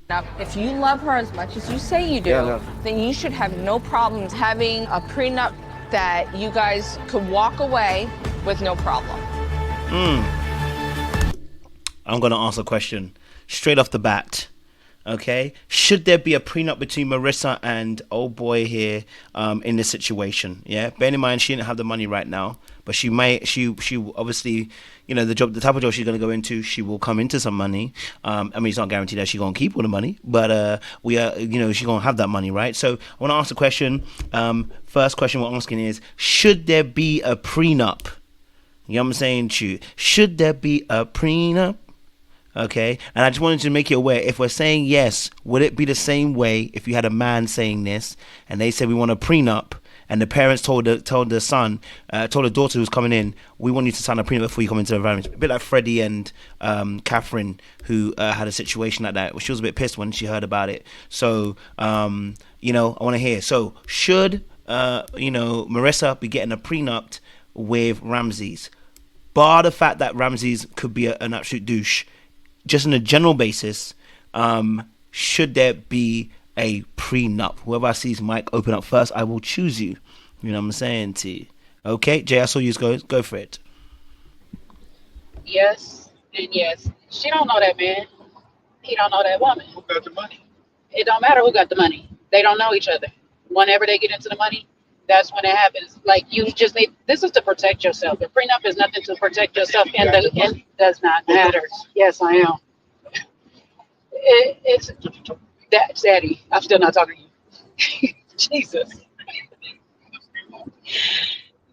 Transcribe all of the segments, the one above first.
Now, if you love her as much as you say you do, then you should have no problems having a prenup that you guys could walk away with no problem. I'm going to ask a question straight off the bat. Okay, should there be a prenup between Merissa and old boy here in this situation? Yeah, bear in mind she didn't have the money right now, but she obviously, you know, the type of job she's going to go into, she will come into some money. I mean, it's not guaranteed that she's going to keep all the money, but she's going to have that money, right? So I want to ask the question. First question we're asking is, should there be a prenup? You know what I'm saying to you? Should there be a prenup? Okay, and I just wanted to make you aware, if we're saying yes, would it be the same way if you had a man saying this and they said we want a prenup, and the parents told the daughter who's coming in, we want you to sign a prenup before you come into the environment? A bit like Freddie and Catherine, who had a situation like that. She was a bit pissed when she heard about it. So I want to hear. So should Merissa be getting a prenup with Ramses, bar the fact that Ramses could be an absolute douche? Just on a general basis, should there be a prenup? Whoever I see his mic open up first, I will choose you. You know what I'm saying to you? Okay, Jay, I saw you go for it. Yes and yes. She don't know that man. He don't know that woman. Who got the money? It don't matter who got the money. They don't know each other. Whenever they get into the money, that's when it happens. Like, you just need, this is to protect yourself. The prenup is nothing to protect yourself, and it does not matter. Yes, I am. It's that, Daddy. I'm still not talking to you. Jesus.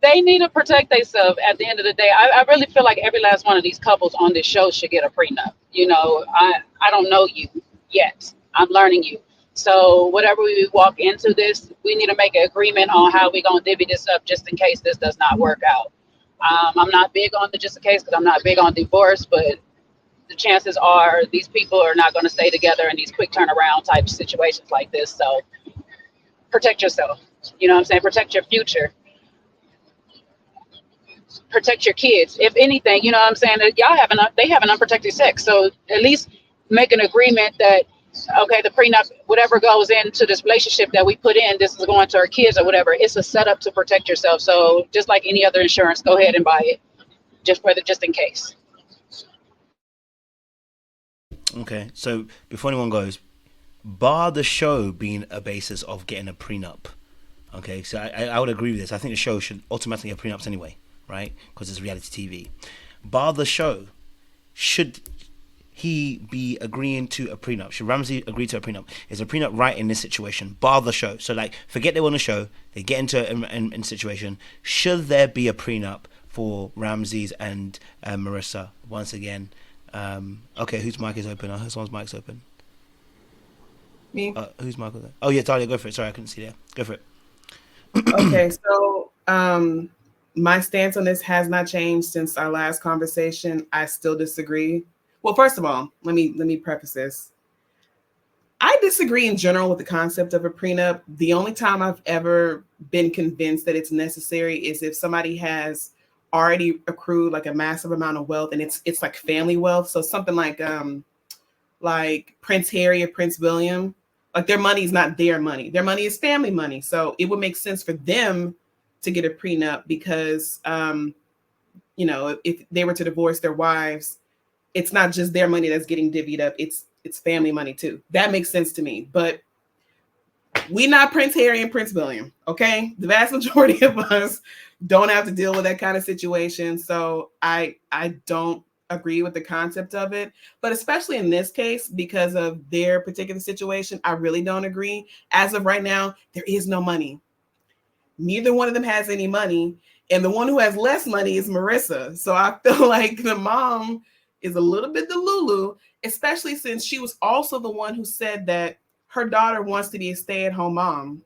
They need to protect themselves at the end of the day. I really feel like every last one of these couples on this show should get a prenup. You know, I don't know you yet. I'm learning you. So whatever we walk into this, we need to make an agreement on how we're going to divvy this up just in case this does not work out. I'm not big on the just in case, because I'm not big on divorce, but the chances are these people are not going to stay together in these quick turnaround type situations like this. So protect yourself. You know what I'm saying? Protect your future. Protect your kids. If anything, you know what I'm saying? They have an unprotected sex. So at least make an agreement that, okay, the prenup, whatever goes into this relationship that we put in, this is going to our kids or whatever. It's a setup to protect yourself. So just like any other insurance, go ahead and buy it, just in case. Okay, so before anyone goes, bar the show being a basis of getting a prenup. Okay, so I would agree with this. I think the show should automatically have prenups anyway, right? Because it's reality TV. Bar the show, should he be agreeing to a prenup? Should Ramsey agree to a prenup? Is a prenup right in this situation? Bar the show. So, like, forget they were on the show, they get into a situation. Should there be a prenup for Ramses and Merissa? Once again, okay, whose mic is open? Someone's mic's open. Me. Whose mic was that? Oh yeah, Talia, go for it. Sorry, I couldn't see there. Go for it. Okay, so my stance on this has not changed since our last conversation. I still disagree. Well, first of all, let me preface this. I disagree in general with the concept of a prenup. The only time I've ever been convinced that it's necessary is if somebody has already accrued like a massive amount of wealth, and it's like family wealth. So something like Prince Harry or Prince William, like their money is not their money. Their money is family money. So it would make sense for them to get a prenup because, if they were to divorce their wives, it's not just their money that's getting divvied up. It's family money too. That makes sense to me. But we not Prince Harry and Prince William, okay? The vast majority of us don't have to deal with that kind of situation. So I don't agree with the concept of it. But especially in this case, because of their particular situation, I really don't agree. As of right now, there is no money. Neither one of them has any money. And the one who has less money is Merissa. So I feel like the mom is a little bit the Lulu, especially since she was also the one who said that her daughter wants to be a stay-at-home mom.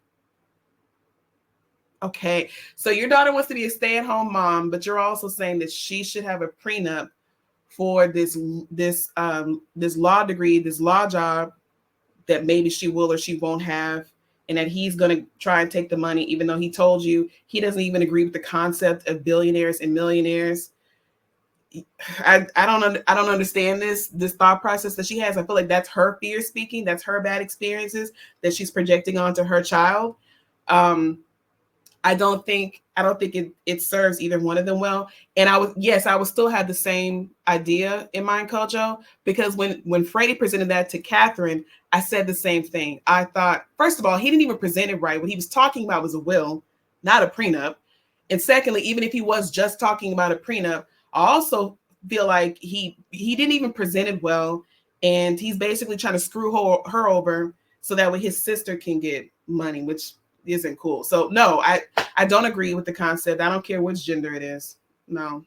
Okay, so your daughter wants to be a stay-at-home mom, but you're also saying that she should have a prenup for this law degree, this law job that maybe she will or she won't have, and that he's going to try and take the money, even though he told you he doesn't even agree with the concept of billionaires and millionaires. I don't understand this thought process that she has. I feel like that's her fear speaking. That's her bad experiences that she's projecting onto her child. I don't think it serves either one of them well. And I would still have the same idea in mind, Kojo, because when Freddie presented that to Catherine, I said the same thing. I thought, first of all, he didn't even present it right. What he was talking about was a will, not a prenup. And secondly, even if he was just talking about a prenup, I also feel like he didn't even present it well, and he's basically trying to screw her over so that way his sister can get money, which isn't cool. So no, I don't agree with the concept. I don't care which gender it is. No.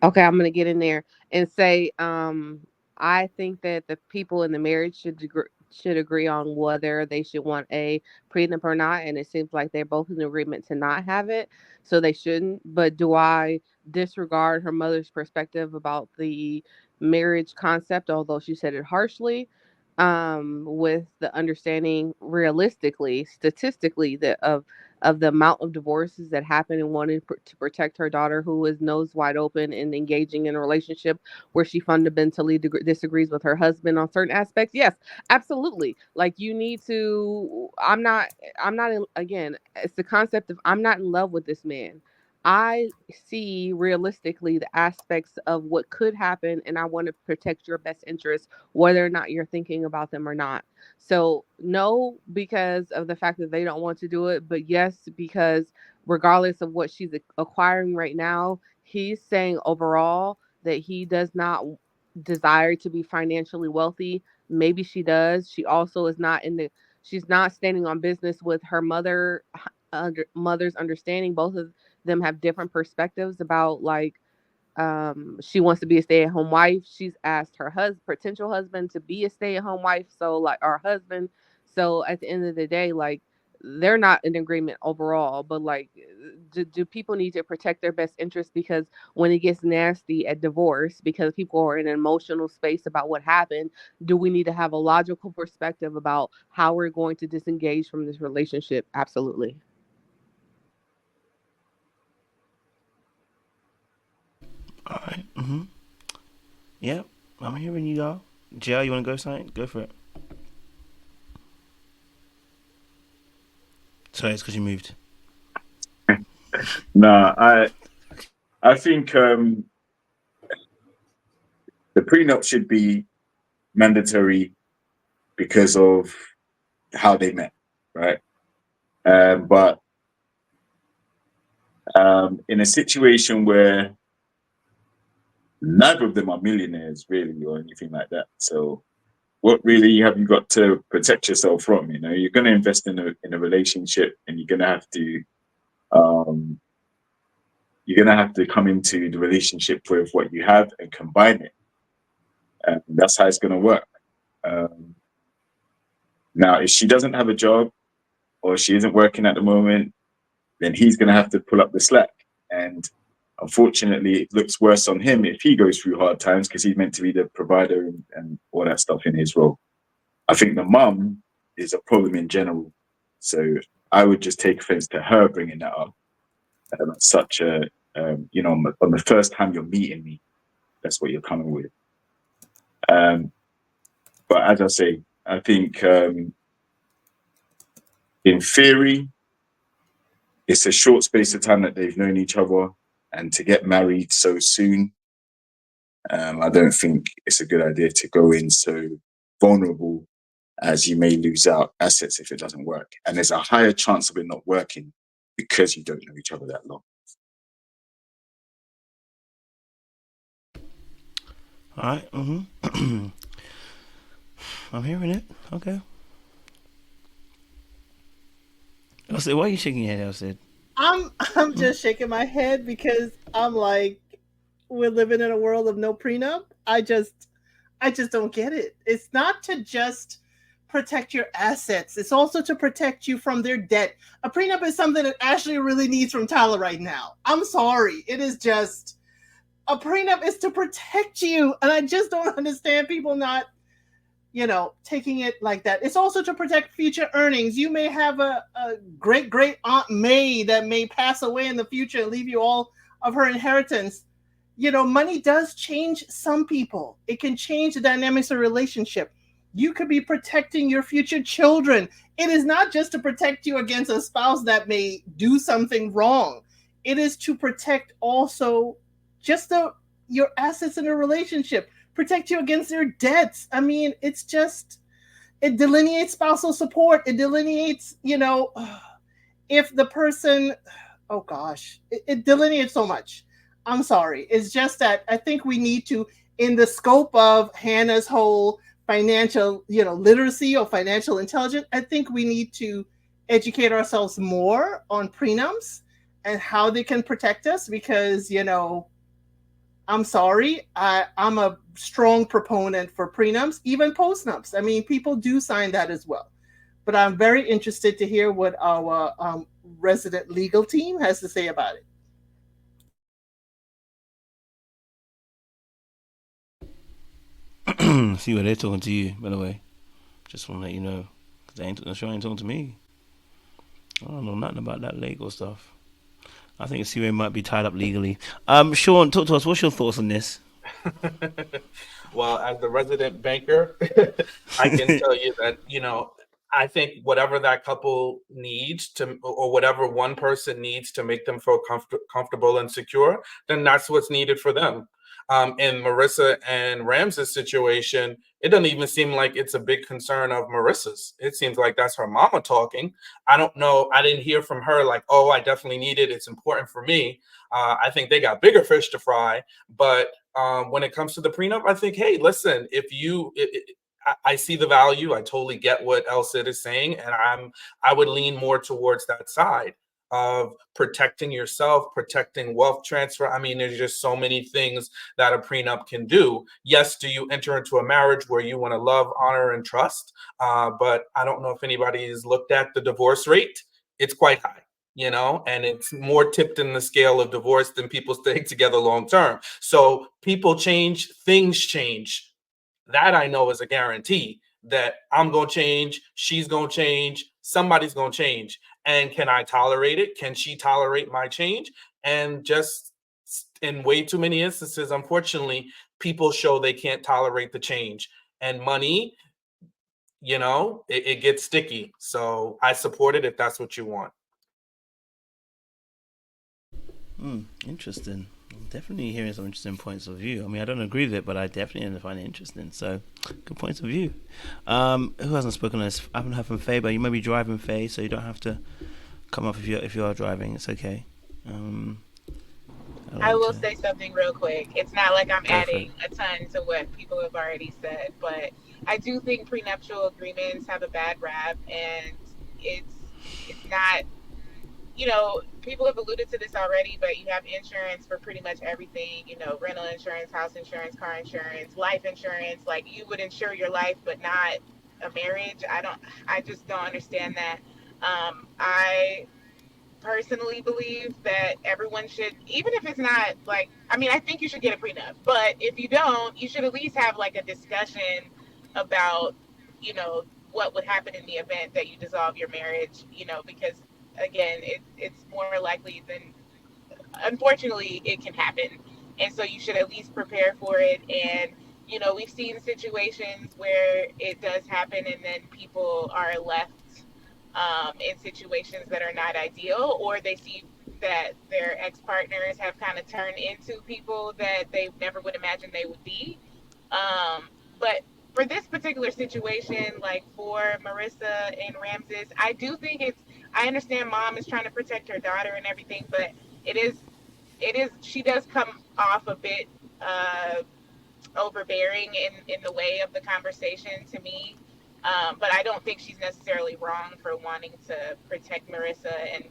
Okay, I'm gonna get in there and say, I think that the people in the marriage should agree on whether they should want a prenup or not, and it seems like they're both in agreement to not have it, so they shouldn't. But do I disregard her mother's perspective about the marriage concept, although she said it harshly? With the understanding, realistically, statistically, that of the amount of divorces that happen and wanting to protect her daughter, who is nose wide open and engaging in a relationship where she fundamentally disagrees with her husband on certain aspects. Yes, absolutely. Like, you need to. I'm not again. It's the concept of, I'm not in love with this man. I see realistically the aspects of what could happen, and I want to protect your best interests, whether or not you're thinking about them or not. So, no, because of the fact that they don't want to do it, but yes, because regardless of what she's acquiring right now, he's saying overall that he does not desire to be financially wealthy. Maybe she does. She also is not in the, she's not standing on business with her mother's understanding. Both of them have different perspectives about, like, she wants to be a stay-at-home wife. She's asked her potential husband to be a stay-at-home wife, so, like, our husband. So at the end of the day, like, they're not in agreement overall, but, like, do people need to protect their best interest? Because when it gets nasty at divorce, because people are in an emotional space about what happened, do we need to have a logical perspective about how we're going to disengage from this relationship? Absolutely. All right. Yeah, I'm hearing you, y'all. JL, you want to go something? Go for it. Sorry, it's because you moved. Nah, I think the prenup should be mandatory because of how they met, right? But in a situation where neither of them are millionaires, really, or anything like that, so what really have you got to protect yourself from? You know, you're going to invest in a relationship, and you're going to have to come into the relationship with what you have and combine it, and that's how it's going to work. Now, if she doesn't have a job or she isn't working at the moment, then he's going to have to pull up the slack. And unfortunately, it looks worse on him if he goes through hard times, because he's meant to be the provider and all that stuff in his role. I think the mum is a problem in general. So I would just take offense to her bringing that up. Such a, on the first time you're meeting me, that's what you're coming with. But as I say, I think in theory, it's a short space of time that they've known each other, and to get married so soon, I don't think it's a good idea to go in so vulnerable, as you may lose out assets if it doesn't work. And there's a higher chance of it not working because you don't know each other that long. All right. I'm hearing it. Okay. Elsie, why are you shaking your head, Elsie? I'm just shaking my head because I'm like, we're living in a world of no prenup. I just don't get it. It's not to just protect your assets. It's also to protect you from their debt. A prenup is something that Ashley really needs from Tyler right now. I'm sorry. It is just, a prenup is to protect you. And I just don't understand people not, taking it like that. It's also to protect future earnings. You may have a great great Aunt May that may pass away in the future and leave you all of her inheritance. Money does change some people. It can change the dynamics of a relationship. You could be protecting your future children. It is not just to protect you against a spouse that may do something wrong. It is to protect also just your assets in a relationship, protect you against their debts. I mean, it delineates spousal support. It delineates, if the person, oh gosh, it delineates so much. I'm sorry. It's just that I think we need to, in the scope of Hannah's whole financial, literacy or financial intelligence, I think we need to educate ourselves more on prenups and how they can protect us because, I'm sorry, I'm a strong proponent for prenups, even postnups. I mean, people do sign that as well. But I'm very interested to hear what our resident legal team has to say about it. See what they're talking to you, by the way. Just want to let you know. Because they ain't talking to me. I don't know nothing about that legal stuff. I think CUA might be tied up legally. Sean, talk to us. What's your thoughts on this? Well, as the resident banker, I can tell you that, I think whatever that couple needs to, or whatever one person needs to make them feel comfortable and secure, then that's what's needed for them. In Merissa and Ramses' situation, it doesn't even seem like it's a big concern of Marissa's. It seems like that's her mama talking. I don't know. I didn't hear from her like, oh, I definitely need it. It's important for me. I think they got bigger fish to fry. But when it comes to the prenup, I think, hey, listen, I see the value. I totally get what El Cid is saying. And I would lean more towards that side of protecting yourself, protecting wealth transfer. I mean, there's just so many things that a prenup can do. Yes, do you enter into a marriage where you want to love, honor, and trust? But I don't know if anybody has looked at the divorce rate. It's quite high, and it's more tipped in the scale of divorce than people staying together long term. So people change, things change. That I know is a guarantee that I'm going to change, she's going to change, somebody's going to change. And can I tolerate it? Can she tolerate my change? And just in way too many instances, unfortunately, people show they can't tolerate the change. And money, it gets sticky. So I support it if that's what you want. Interesting. I'm definitely hearing some interesting points of view. I mean, I don't agree with it, but I definitely find it interesting. So, good points of view. Who hasn't spoken on this? I haven't heard from Faye, but you may be driving, Faye, so you don't have to come up if you are driving. It's okay. I will say something real quick. It's not like I'm adding a ton to what people have already said, but I do think prenuptial agreements have a bad rap, and it's not. People have alluded to this already, but you have insurance for pretty much everything, rental insurance, house insurance, car insurance, life insurance. Like, you would insure your life, but not a marriage. I just don't understand that. I personally believe that everyone should, even if it's not like, I think you should get a prenup, but if you don't, you should at least have like a discussion about, what would happen in the event that you dissolve your marriage, because again, it's more likely than, unfortunately, it can happen. And so you should at least prepare for it. And, we've seen situations where it does happen and then people are left in situations that are not ideal, or they see that their ex-partners have kind of turned into people that they never would imagine they would be. But for this particular situation, like for Merissa and Ramses, I do think I understand mom is trying to protect her daughter and everything, but she does come off a bit overbearing in the way of the conversation to me. But I don't think she's necessarily wrong for wanting to protect Merissa and,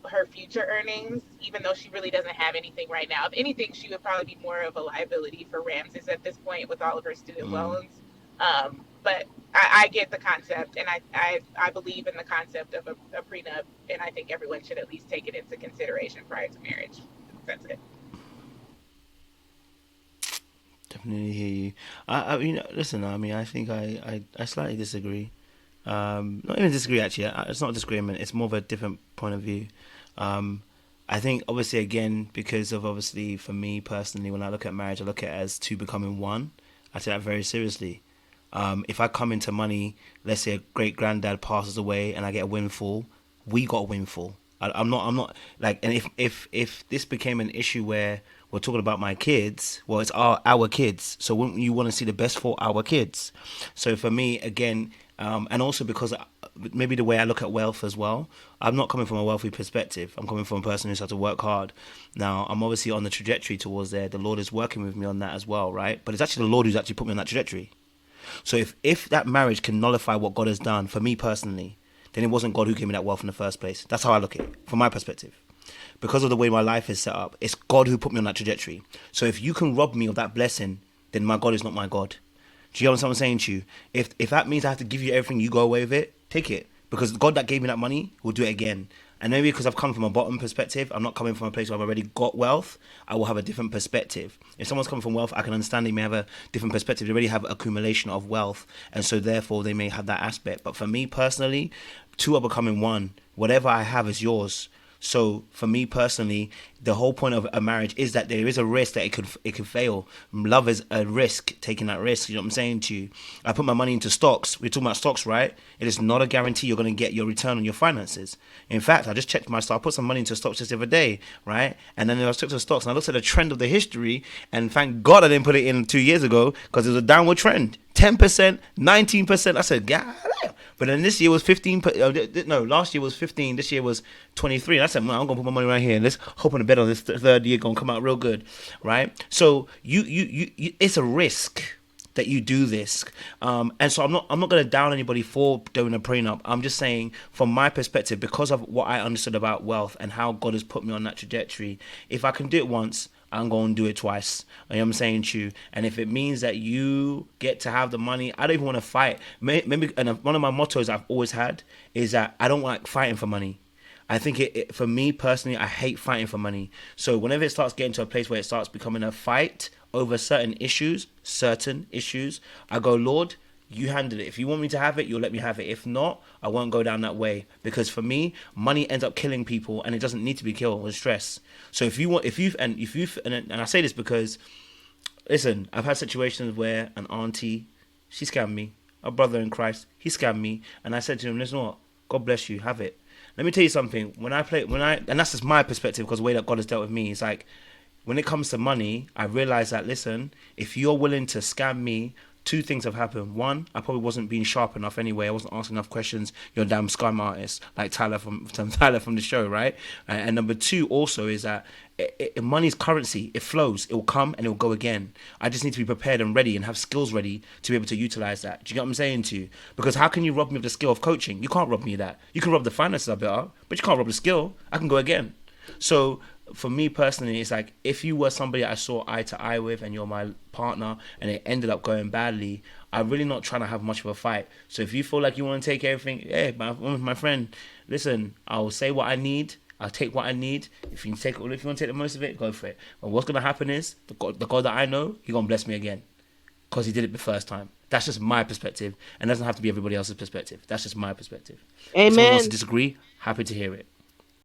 her future earnings, even though she really doesn't have anything right now. If anything, she would probably be more of a liability for Ramses at this point with all of her student loans. But I get the concept, and I believe in the concept of a prenup, and I think everyone should at least take it into consideration prior to marriage. That's it. Definitely hear you. Listen. I mean, I think I slightly disagree. Not even disagree actually. It's not a disagreement. It's more of a different point of view. Um, I think obviously again because of obviously for me personally, when I look at marriage, I look at it as two becoming one. I take that very seriously. If I come into money, let's say a great granddad passes away and I get a windfall, we got a windfall. I'm not like, and if this became an issue where we're talking about my kids, well, it's our kids. So wouldn't you want to see the best for our kids? So for me, again, and also because maybe the way I look at wealth as well, I'm not coming from a wealthy perspective. I'm coming from a person who's had to work hard. Now, I'm obviously on the trajectory towards there. The Lord is working with me on that as well, right? But it's actually the Lord who's actually put me on that trajectory. So if that marriage can nullify what God has done for me personally, then it wasn't God who gave me that wealth in the first place. That's how I look at it, from my perspective. Because of the way my life is set up, it's God who put me on that trajectory. So if you can rob me of that blessing, then my God is not my God. Do you understand what I'm saying to you? If that means I have to give you everything, you go away with it, take it. Because the God that gave me that money will do it again. And maybe because I've come from a bottom perspective, I'm not coming from a place where I've already got wealth, I will have a different perspective. If someone's coming from wealth, I can understand they may have a different perspective. They already have accumulation of wealth, and so therefore they may have that aspect. But for me personally, two are becoming one. Whatever I have is yours. So for me personally, the whole point of a marriage is that there is a risk that it could fail. Love is a risk, taking that risk. You know what I'm saying to you? I put my money into stocks. We're talking about stocks, right? It is not a guarantee you're going to get your return on your finances. In fact, I just checked my stock. I put some money into stocks just the other day, right? And then I took to stocks and I looked at the trend of the history, and thank God I didn't put it in 2 years ago because it was a downward trend. 10%, 19%. I said, God. But then this year was 15. No, last year was 15. This year was 23. And I said, man, I'm gonna put my money right here and let's hope on the bet on this third year gonna come out real good, right? So you it's a risk that you do this, and so I'm not gonna down anybody for doing a prenup. I'm just saying from my perspective, because of what I understood about wealth and how God has put me on that trajectory. If I can do it once, I'm going to do it twice. You know what I'm saying to you? And if it means that you get to have the money, I don't even want to fight. Maybe, and one of my mottos I've always had is that I don't like fighting for money. I think for me personally, I hate fighting for money. So whenever it starts getting to a place where it starts becoming a fight over certain issues, I go, Lord, you handle it. If you want me to have it, you'll let me have it. If not, I won't go down that way. Because for me, money ends up killing people, and it doesn't need to be killed with stress. So and I say this because, listen, I've had situations where an auntie, she scammed me. A brother in Christ, he scammed me, and I said to him, listen, what? God bless you, have it. Let me tell you something. And that's just my perspective, because the way that God has dealt with me, it's like, when it comes to money, I realize that, listen, if you're willing to scam me, two things have happened. One, I probably wasn't being sharp enough anyway. I wasn't asking enough questions. You're a damn scam artist, like Tyler from the show, right? And number two also is that money's currency. It flows. It will come and it will go again. I just need to be prepared and ready and have skills ready to be able to utilize that. Do you get what I'm saying to you? Because how can you rob me of the skill of coaching? You can't rob me of that. You can rob the finances a bit up, but you can't rob the skill. I can go again. So for me personally, it's like, if you were somebody I saw eye to eye with and you're my partner and it ended up going badly, I'm really not trying to have much of a fight. So if you feel like you want to take everything, my friend, listen, I'll say what I need. I'll take what I need. If you want to take the most of it, go for it. But what's going to happen is the God that I know, He's going to bless me again, because He did it the first time. That's just my perspective, and it doesn't have to be everybody else's perspective. That's just my perspective. Amen. If someone wants to disagree, happy to hear it.